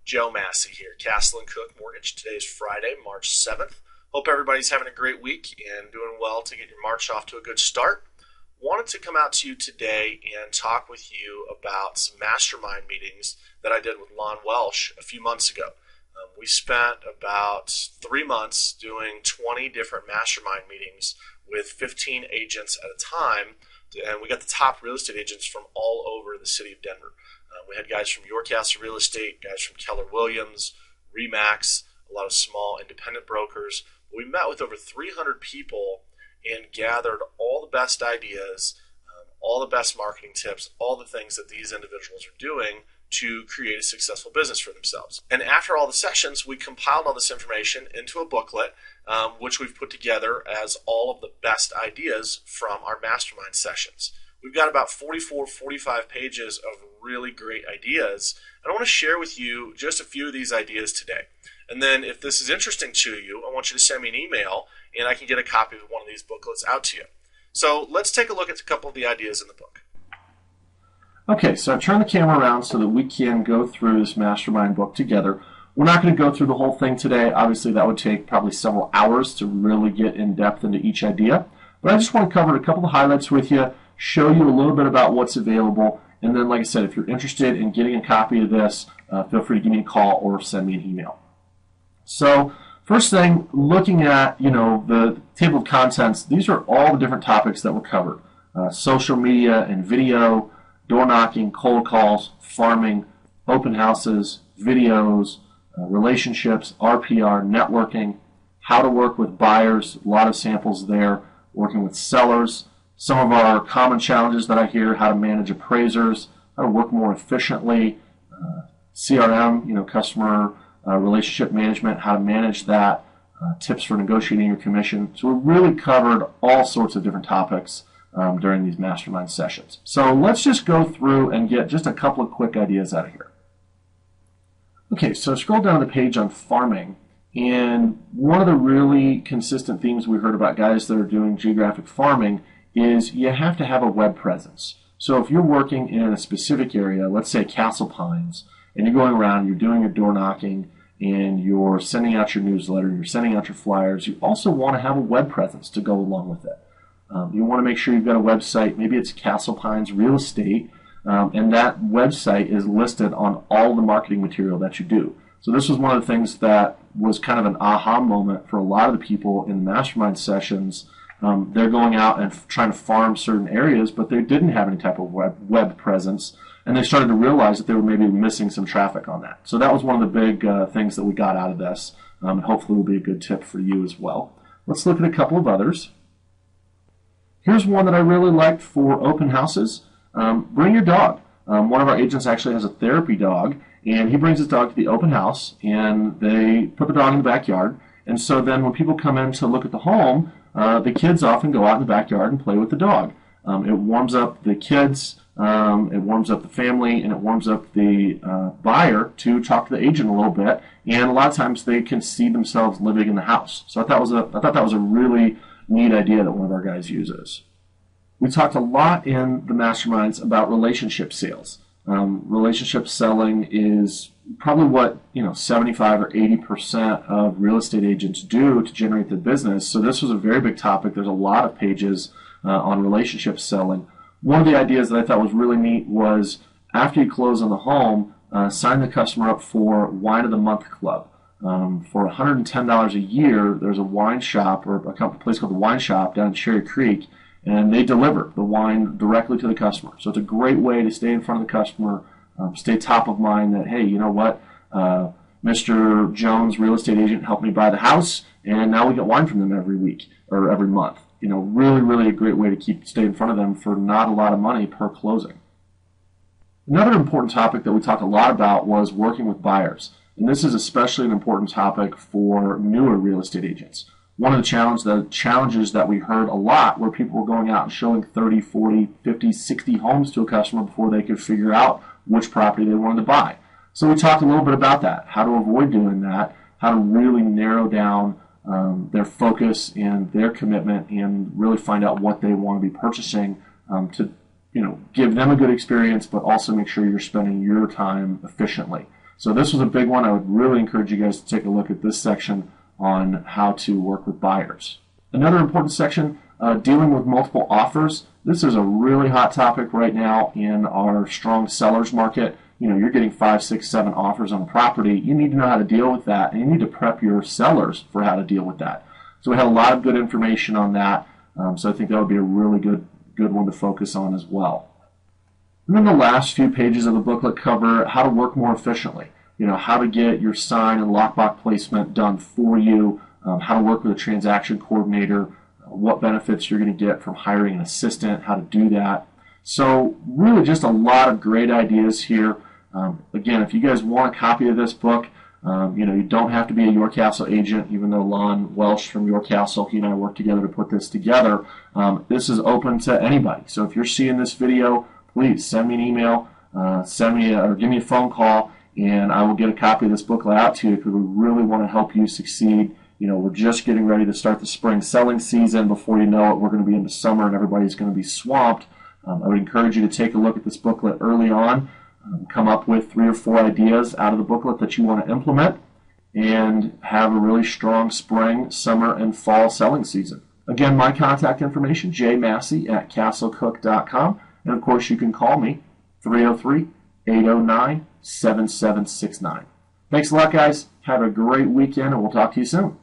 Joe Massey here, Castle & Cook Mortgage. Today is Friday, March 7th. Hope everybody's having a great week and doing well to get your March off to a good start. Wanted to come out to you today and talk with you about some mastermind meetings that I did with Lon Welsh a few months ago. We spent about 3 months doing 20 different mastermind meetings with 15 agents at a time, and we got the top real estate agents from all over the city of Denver. We had guys from York Castle Real Estate, guys from Keller Williams, Remax, a lot of small independent brokers. We met with over 300 people and gathered all the best ideas, all the best marketing tips, all the things that these individuals are doing to create a successful business for themselves. And after all the sessions, we compiled all this information into a booklet, which we've put together as all of the best ideas from our mastermind sessions. We've got about 44, 45 pages of really great ideas. And I want to share with you just a few of these ideas today. And then if this is interesting to you, I want you to send me an email and I can get a copy of one of these booklets out to you. So let's take a look at a couple of the ideas in the book. Okay, so I've turned the camera around so that we can go through this mastermind book together. We're not going to go through the whole thing today. Obviously, that would take probably several hours to really get in depth into each idea. But I just want to cover a couple of highlights with you, show you a little bit about what's available, and then, like I said, if you're interested in getting a copy of this, feel free to give me a call or send me an email. So, first thing, looking at the table of contents, these are all the different topics that were covered: social media and video, door knocking, cold calls, farming, open houses, videos, relationships, RPR, networking, how to work with buyers, a lot of samples there, working with sellers. Some of our common challenges that I hear: how to manage appraisers, how to work more efficiently, CRM, customer relationship management, how to manage that, tips for negotiating your commission. So we really covered all sorts of different topics during these mastermind sessions. So let's just go through and get just a couple of quick ideas out of here. Okay, so scroll down the page on farming. And one of the really consistent themes we heard about guys that are doing geographic farming is you have to have a web presence. So if you're working in a specific area, let's say Castle Pines, and you're going around, you're doing your door knocking, and you're sending out your newsletter, you're sending out your flyers, you also want to have a web presence to go along with it. You want to make sure you've got a website. Maybe it's Castle Pines Real Estate, and that website is listed on all the marketing material that you do. So this was one of the things that was kind of an aha moment for a lot of the people in the mastermind sessions. They're going out and trying to farm certain areas, but they didn't have any type of web presence, and they started to realize that they were maybe missing some traffic on that. So that was one of the big things that we got out of this, and hopefully will be a good tip for you as well. Let's look at a couple of others. Here's one that I really liked for open houses. Bring your dog. One of our agents actually has a therapy dog, and he brings his dog to the open house, and they put the dog in the backyard. And so then when people come in to look at the home, the kids often go out in the backyard and play with the dog. It warms up the kids, it warms up the family, and it warms up the buyer to talk to the agent a little bit. And a lot of times they can see themselves living in the house. So I thought that was a really neat idea that one of our guys uses. We talked a lot in the masterminds about relationship sales. Relationship selling is probably what 75 or 80% of real estate agents do to generate their business. So this was a very big topic. There's a lot of pages on relationship selling. One of the ideas that I thought was really neat was after you close on the home, sign the customer up for Wine of the Month Club. For $110 a year, there's a wine shop or a place called the Wine Shop down in Cherry Creek, and they deliver the wine directly to the customer. So it's a great way to stay in front of the customer, stay top of mind that, hey, you know what, Mr. Jones, real estate agent, helped me buy the house, and now we get wine from them every week or every month. Really, really a great way to stay in front of them for not a lot of money per closing. Another important topic that we talked a lot about was working with buyers. And this is especially an important topic for newer real estate agents. One of the challenges that we heard a lot were people were going out and showing 30, 40, 50, 60 homes to a customer before they could figure out which property they wanted to buy. So we talked a little bit about that, how to avoid doing that, how to really narrow down their focus and their commitment and really find out what they want to be purchasing to give them a good experience, but also make sure you're spending your time efficiently. So this was a big one. I would really encourage you guys to take a look at this section on how to work with buyers. Another important section, dealing with multiple offers. This is a really hot topic right now in our strong sellers market. You know, you're getting 5, 6, 7 offers on a property. You need to know how to deal with that, and you need to prep your sellers for how to deal with that. So we have a lot of good information on that. So I think that would be a really good one to focus on as well. And then the last few pages of the booklet cover how to work more efficiently. You know, how to get your sign and lockbox placement done for you, how to work with a transaction coordinator, what benefits you're going to get from hiring an assistant, how to do that. So really just a lot of great ideas here. Again, if you guys want a copy of this book, you know, you don't have to be a York Castle agent, even though Lon Welsh from York Castle, he and I worked together to put this together. This is open to anybody. So if you're seeing this video, please send me an email, or give me a phone call, and I will get a copy of this booklet out to you because we really want to help you succeed. You know, we're just getting ready to start the spring selling season. Before you know it, we're going to be into summer and everybody's going to be swamped. I would encourage you to take a look at this booklet early on, come up with 3 or 4 ideas out of the booklet that you want to implement, and have a really strong spring, summer, and fall selling season. Again, my contact information, jmassey@castlecook.com, and of course you can call me, 303-809-7769. Thanks a lot, guys. Have a great weekend, and we'll talk to you soon.